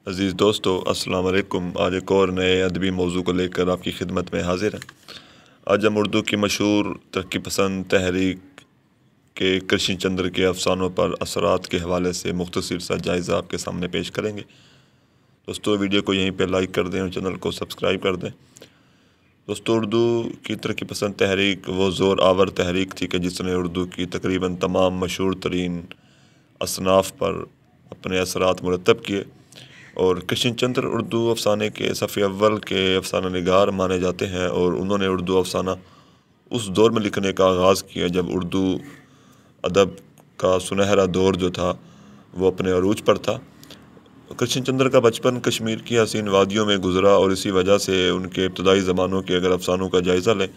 عزیز دوستو السلام علیکم۔ آج ایک اور نئے ادبی موضوع کو لے کر آپ کی خدمت میں حاضر ہیں۔ آج ہم اردو کی مشہور ترقی پسند تحریک کے کرشن چندر کے افسانوں پر اثرات کے حوالے سے مختصر سا جائزہ آپ کے سامنے پیش کریں گے۔ دوستو ویڈیو کو یہیں پہ لائک کر دیں اور چینل کو سبسکرائب کر دیں۔ دوستو اردو کی ترقی پسند تحریک وہ زور آور تحریک تھی کہ جس نے اردو کی تقریباً تمام مشہور ترین اصناف پر اپنے اثرات مرتب کیے، اور کرشن چندر اردو افسانے کے صف اول کے افسانہ نگار مانے جاتے ہیں، اور انہوں نے اردو افسانہ اس دور میں لکھنے کا آغاز کیا جب اردو ادب کا سنہرا دور جو تھا وہ اپنے عروج پر تھا۔ کرشن چندر کا بچپن کشمیر کی حسین وادیوں میں گزرا، اور اسی وجہ سے ان کے ابتدائی زمانوں کے اگر افسانوں کا جائزہ لیں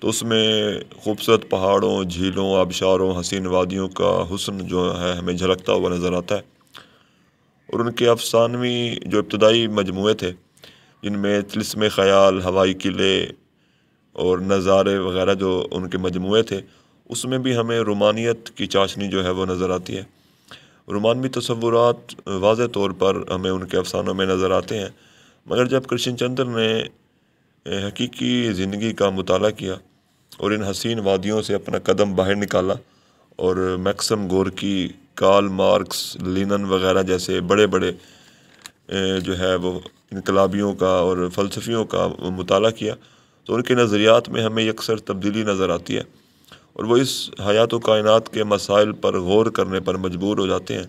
تو اس میں خوبصورت پہاڑوں، جھیلوں، آبشاروں، حسین وادیوں کا حسن جو ہے ہمیں جھلکتا ہوا نظر آتا ہے۔ اور ان کے افسانوی جو ابتدائی مجموعے تھے جن میں طلسم خیال، ہوائی قلعے اور نظارے وغیرہ جو ان کے مجموعے تھے، اس میں بھی ہمیں رومانیت کی چاشنی جو ہے وہ نظر آتی ہے۔ رومانوی تصورات واضح طور پر ہمیں ان کے افسانوں میں نظر آتے ہیں، مگر جب کرشن چندر نے حقیقی زندگی کا مطالعہ کیا اور ان حسین وادیوں سے اپنا قدم باہر نکالا، اور Maxim Gorky, Karl Marx, Lenin وغیرہ جیسے بڑے بڑے جو ہے وہ انقلابیوں کا اور فلسفیوں کا مطالعہ کیا، تو ان کے نظریات میں ہمیں یکسر تبدیلی نظر آتی ہے، اور وہ اس حیات و کائنات کے مسائل پر غور کرنے پر مجبور ہو جاتے ہیں۔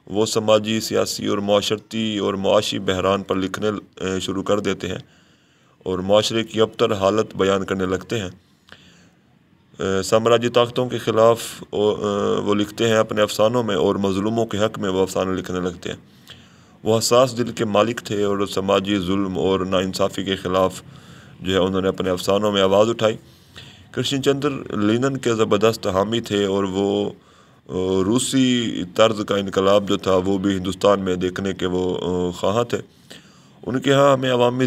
وہ سماجی، سیاسی اور معاشرتی اور معاشی بحران پر لکھنے شروع کر دیتے ہیں، اور معاشرے کی ابتر حالت بیان کرنے لگتے ہیں۔ سامراجی طاقتوں کے خلاف وہ لکھتے ہیں اپنے افسانوں میں، اور مظلوموں کے حق میں وہ افسانے لکھنے لگتے ہیں۔ وہ حساس دل کے مالک تھے، اور سماجی ظلم اور ناانصافی کے خلاف جو ہے انہوں نے اپنے افسانوں میں آواز اٹھائی۔ کرشن چندر لینن کے زبردست حامی تھے، اور وہ روسی طرز کا انقلاب جو تھا وہ بھی ہندوستان میں دیکھنے کے وہ خواہاں تھے۔ ان کے ہاں ہمیں عوامی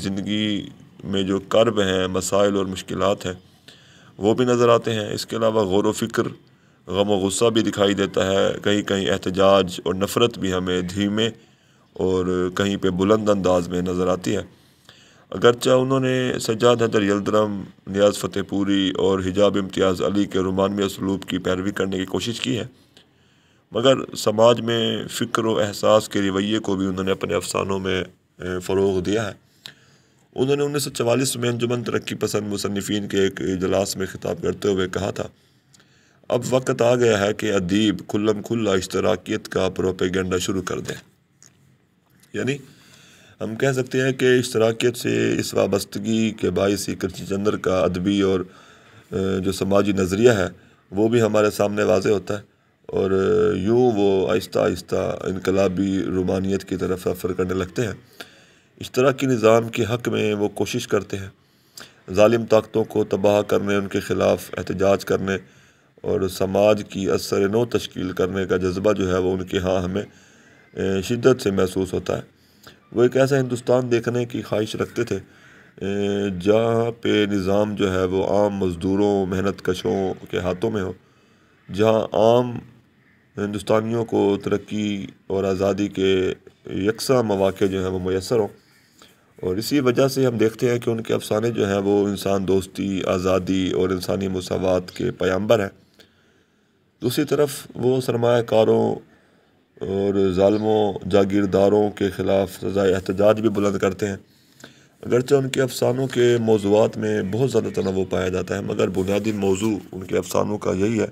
زندگی میں جو کرب ہیں، مسائل اور مشکلات ہیں وہ بھی نظر آتے ہیں۔ اس کے علاوہ غور و فکر، غم و غصہ بھی دکھائی دیتا ہے، کہیں کہیں احتجاج اور نفرت بھی ہمیں دھیمے اور کہیں پہ بلند انداز میں نظر آتی ہے۔ اگرچہ انہوں نے سجاد حیدر یلدرم، نیاز فتح پوری اور حجاب امتیاز علی کے رومانوی اسلوب کی پیروی کرنے کی کوشش کی ہے، مگر سماج میں فکر و احساس کے رویے کو بھی انہوں نے اپنے افسانوں میں فروغ دیا ہے۔ انہوں نے 1944 میں انجمن ترقی پسند مصنفین کے ایک اجلاس میں خطاب کرتے ہوئے کہا تھا، اب وقت آ گیا ہے کہ ادیب کھلم کھلا اشتراکیت کا پروپیگنڈا شروع کر دیں۔ یعنی ہم کہہ سکتے ہیں کہ اشتراکیت سے اس وابستگی کے باعث ہی کرشن چندر کا ادبی اور جو سماجی نظریہ ہے وہ بھی ہمارے سامنے واضح ہوتا ہے، اور یوں وہ آہستہ آہستہ انقلابی رومانیت کی طرف سفر کرنے لگتے ہیں۔ اشتراکی نظام کے حق میں وہ کوشش کرتے ہیں، ظالم طاقتوں کو تباہ کرنے، ان کے خلاف احتجاج کرنے اور سماج کی اثر نو تشکیل کرنے کا جذبہ جو ہے وہ ان کے ہاں ہمیں شدت سے محسوس ہوتا ہے۔ وہ ایک ایسا ہندوستان دیکھنے کی خواہش رکھتے تھے جہاں پہ نظام جو ہے وہ عام مزدوروں، محنت کشوں کے ہاتھوں میں ہو، جہاں عام ہندوستانیوں کو ترقی اور آزادی کے یکساں مواقع جو ہیں وہ میسر ہوں۔ اور اسی وجہ سے ہم دیکھتے ہیں کہ ان کے افسانے جو ہیں وہ انسان دوستی، آزادی اور انسانی مساوات کے پیامبر ہیں۔ دوسری طرف وہ سرمایہ کاروں اور ظالموں، جاگیرداروں کے خلاف سزائے احتجاج بھی بلند کرتے ہیں۔ اگرچہ ان کے افسانوں کے موضوعات میں بہت زیادہ تنوع پایا جاتا ہے، مگر بنیادی موضوع ان کے افسانوں کا یہی ہے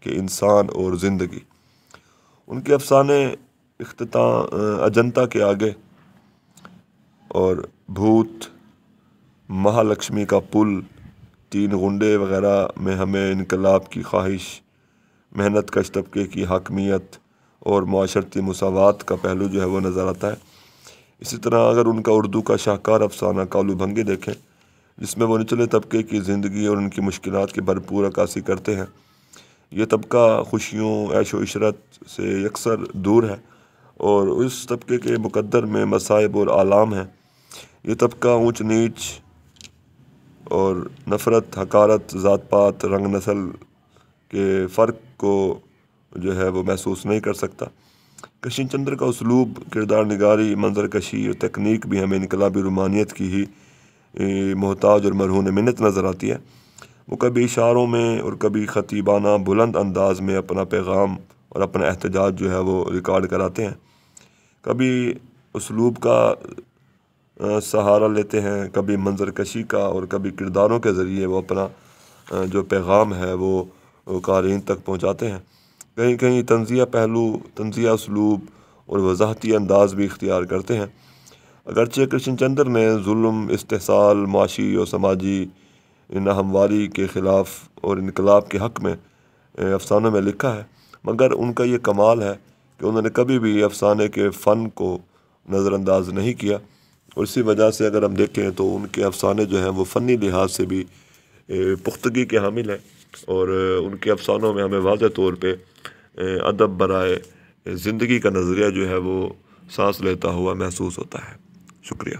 کہ انسان اور زندگی۔ ان کے افسانے اجنتا کے آگے اور بھوت، مہالکشمی کا پل، تین غنڈے وغیرہ میں ہمیں انقلاب کی خواہش، محنت کش طبقے کی حاکمیت اور معاشرتی مساوات کا پہلو جو ہے وہ نظر آتا ہے۔ اسی طرح اگر ان کا اردو کا شاہکار افسانہ کالو بھنگی دیکھیں، جس میں وہ نچلے طبقے کی زندگی اور ان کی مشکلات کی بھرپور عکاسی کرتے ہیں، یہ طبقہ خوشیوں، عیش و عشرت سے یکسر دور ہے، اور اس طبقے کے مقدر میں مصائب اور آلام ہیں۔ یہ طبقہ اونچ نیچ اور نفرت، حقارت، ذات پات، رنگ نسل کے فرق کو جو ہے وہ محسوس نہیں کر سکتا۔ کرشن چندر کا اسلوب، کردار نگاری، منظر کشی اور تکنیک بھی ہمیں انقلابی رومانیت کی ہی محتاج اور مرہون منت نظر آتی ہے۔ وہ کبھی اشاروں میں اور کبھی خطیبانہ بلند انداز میں اپنا پیغام اور اپنا احتجاج جو ہے وہ ریکارڈ کراتے ہیں۔ کبھی اسلوب کا سہارا لیتے ہیں، کبھی منظر کشی کا، اور کبھی کرداروں کے ذریعے وہ اپنا جو پیغام ہے وہ قارئین تک پہنچاتے ہیں۔ کہیں کہیں طنزیہ پہلو، طنزیہ اسلوب اور وضاحتی انداز بھی اختیار کرتے ہیں۔ اگرچہ کرشن چندر نے ظلم، استحصال، معاشی اور سماجی ناہمواری کے خلاف اور انقلاب کے حق میں افسانوں میں لکھا ہے، مگر ان کا یہ کمال ہے کہ انہوں نے کبھی بھی افسانے کے فن کو نظر انداز نہیں کیا، اور اسی وجہ سے اگر ہم دیکھیں تو ان کے افسانے جو ہیں وہ فنی لحاظ سے بھی پختگی کے حامل ہیں، اور ان کے افسانوں میں ہمیں واضح طور پہ ادب برائے زندگی کا نظریہ جو ہے وہ سانس لیتا ہوا محسوس ہوتا ہے۔ شکریہ۔